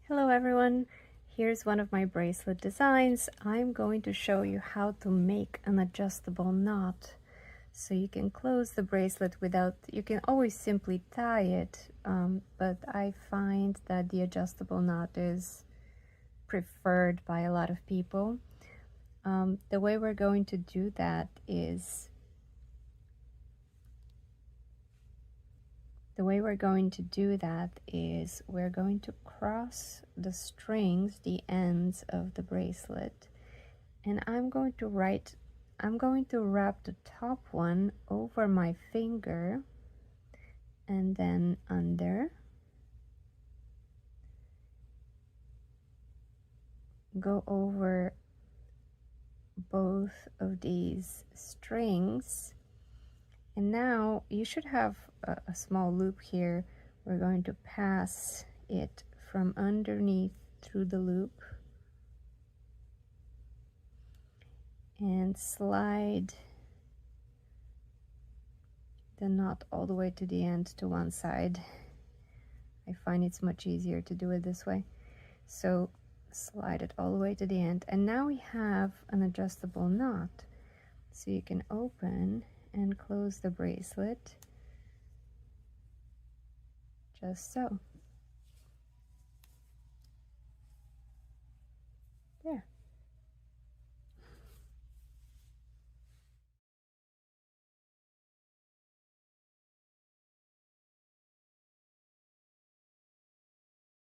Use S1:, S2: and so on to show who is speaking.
S1: Hello everyone, here's one of my bracelet designs. I'm going to show you how to make an adjustable knot. So you can close the bracelet without, you can always simply tie it, but I find that the adjustable knot is preferred by a lot of people. The way we're going to do that is we're going to cross the strings, the ends of the bracelet, and I'm going to wrap the top one over my finger and then under, go over both of these strings, and now you should have a small loop here. We're going to pass it from underneath through the loop and slide the knot all the way to the end to one side. I find it's much easier to do it this way. So slide it all the way to the end, and now we have an adjustable knot. So you can open and close the bracelet just so.